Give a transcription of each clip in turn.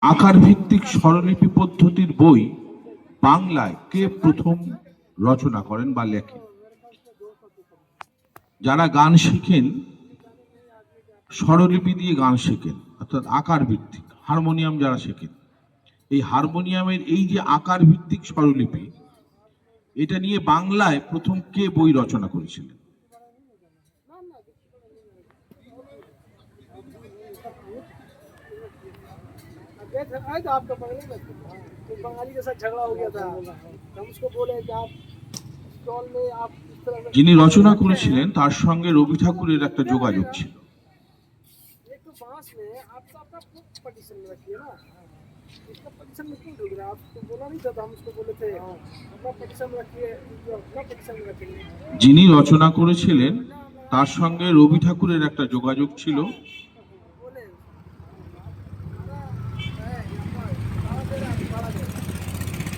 আকার ভিত্তিক স্বরলিপি পদ্ধতির বই বাংলায় কে প্রথম রচনা করেন বা লেখেন? যারা গান শিখেন, স্বরলিপি দিয়ে গান শেখেন, অর্থাৎ আকার ভিত্তিক হারমোনিয়াম যারা শেখেন, এই হারমোনিয়ামের এই যে আকার ভিত্তিক স্বরলিপি, এটা নিয়ে বাংলায় প্রথম কে বই রচনা করেছিলেন? आपका पहले तो बंगाली के साथ झगड़ा हो गया था, हम उसको बोले कि आप स्टॉल में आप इस तरह से যিনি রচনা করেছিলেন তার সঙ্গে রবি ঠাকুরের একটা যোগাযোগ ছিল। एक तो बांस में आप तो अपना पटिशन में रखिए ना, इसका पटिशन में क्यों ढूंढ रहे आप? तो बोला नहीं था, हम उसको बोले थे अपना पटिशन में रखिए, अपना पटिशन में रखेंगे। যিনি রচনা করেছিলেন তার সঙ্গে রবি ঠাকুরের একটা যোগাযোগ ছিল।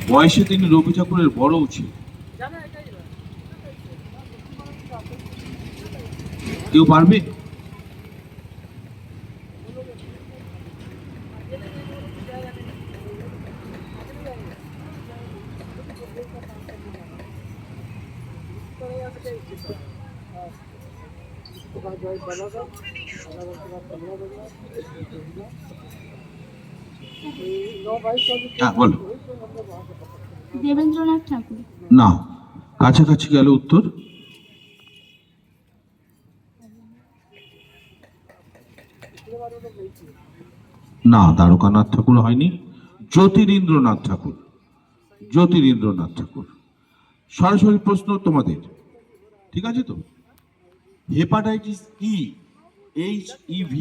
বয়সে তিনি রবি ঠাকুরের বড়ও ছিল। কেউ পারবে? হ্যাঁ, বলো। দেবেন্দ্রনাথ ঠাকুর। না, কাছাকাছি গেল উত্তর। না, দ্বারকানাথ ঠাকুর হয়নি। জ্যোতিরিন্দ্রনাথ ঠাকুর। জ্যোতিরিন্দ্রনাথ ঠাকুর। সরাসরি প্রশ্ন তোমাদের, ঠিক আছে তো? হেপাটাইটিস ই, HIV,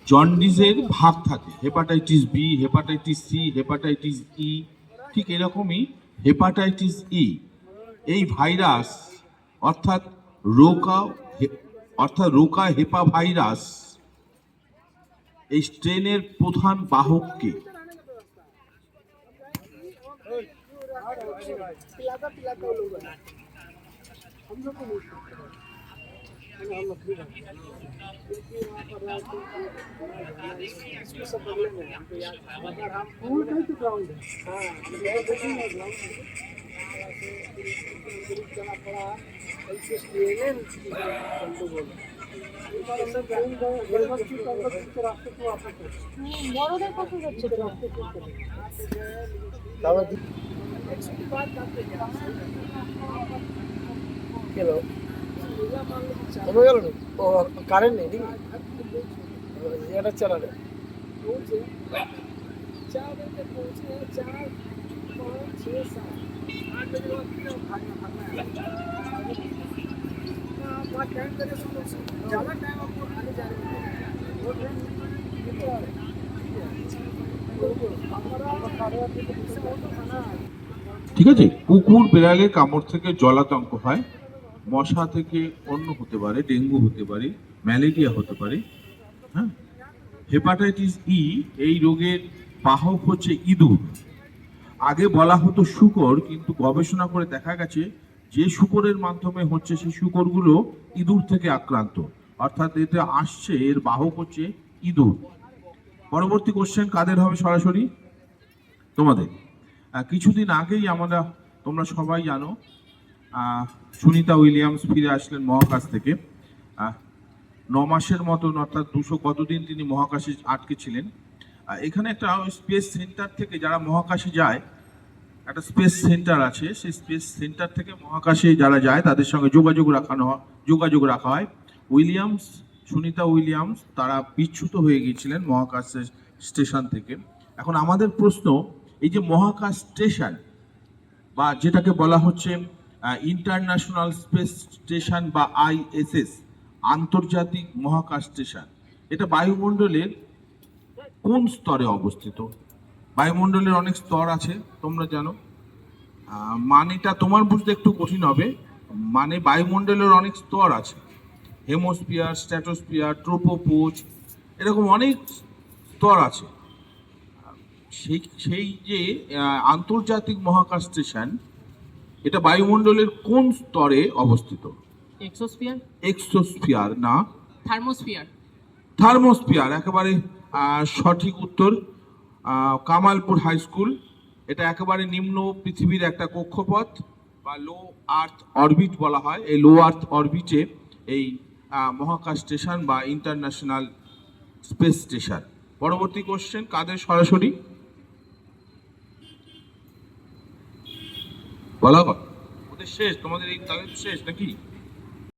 জন্ডিসের ভাগ থাকে, hepatitis B, hepatitis C, hepatitis E, ঠিক এরকমই হেপাটাইটিস ই। এই ভাইরাস অর্থাৎ রোকা হেপা ভাইরাস, এই স্ট্রেনের প্রধান বাহক কে? বড়দের কথা হচ্ছে তো। কমে গেল না, ও কারেন্ট নেই নাকি? এটা চালালে ঠিক আছে। কুকুর বিড়ালের কামড় থেকে জলাতঙ্ক হয়, মশা থেকে অন্য হতে পারে, ডেঙ্গু হতে পারে, ম্যালেরিয়া হতে পারে। হ্যাঁ, হেপাটাইটিস ই এই রোগের বাহক হচ্ছে ইঁদুর। আগে বলা হতো শূকর, কিন্তু গবেষণা করে দেখা গেছে যে শূকরের মাধ্যমে হচ্ছে সেই শূকরগুলো ইঁদুর থেকে আক্রান্ত, অর্থাৎ এতে আসছে, এর বাহক হচ্ছে ইঁদুর। পরবর্তী কোশ্চেন কাদের হবে? সরাসরি তোমাদের। কিছুদিন আগেই তোমরা সবাই জানো, সুনিতা উইলিয়ামস ফিরে আসলেন মহাকাশ থেকে। 9 মাসের মতন, অর্থাৎ 200 কতদিন তিনি মহাকাশে আটকে ছিলেন। এখানে একটা স্পেস সেন্টার থেকে যারা মহাকাশে যায়, একটা স্পেস সেন্টার আছে, সেই স্পেস সেন্টার থেকে মহাকাশে যারা যায় তাদের সঙ্গে যোগাযোগ রাখা হয়। সুনিতা উইলিয়ামস তারা বিচ্যুত হয়ে গিয়েছিলেন মহাকাশ স্টেশন থেকে। এখন আমাদের প্রশ্ন, এই যে মহাকাশ স্টেশন বা যেটাকে বলা হচ্ছে ইন্টারন্যাশনাল স্পেস স্টেশন বা ISS, আন্তর্জাতিক মহাকাশ স্টেশন, এটা বায়ুমণ্ডলের কোন স্তরে অবস্থিত? বায়ুমণ্ডলের অনেক স্তর আছে, তোমরা জানো। মানেটা তোমার বুঝতে একটু কঠিন হবে। মানে বায়ুমণ্ডলের অনেক স্তর আছে, হেমোস্ফিয়ার, স্ট্র্যাটোস্ফিয়ার, ট্রোপোপোজ, এরকম অনেক স্তর আছে। সেই যে আন্তর্জাতিক মহাকাশ স্টেশন, এটা বায়ুমণ্ডলের কোন স্তরে অবস্থিত? এক্সোস্ফিয়ার। এক্সোস্ফিয়ার না, থার্মোস্ফিয়ার। থার্মোস্ফিয়ার, একেবারে সঠিক উত্তর কামালপুর হাই স্কুল। এটা একেবারে নিম্ন পৃথিবীর একটা কক্ষপথ বা লো আর্থ অরবিট বলা হয়। এই লো আর্থ অরবিটে এই মহাকাশ স্টেশন বা ইন্টারন্যাশনাল স্পেস স্টেশন। পরবর্তী কোশ্চেন কাদের সরাসরি বলা হয়? ওদের শেষ, তোমাদের এই তাদের শেষ নাকি?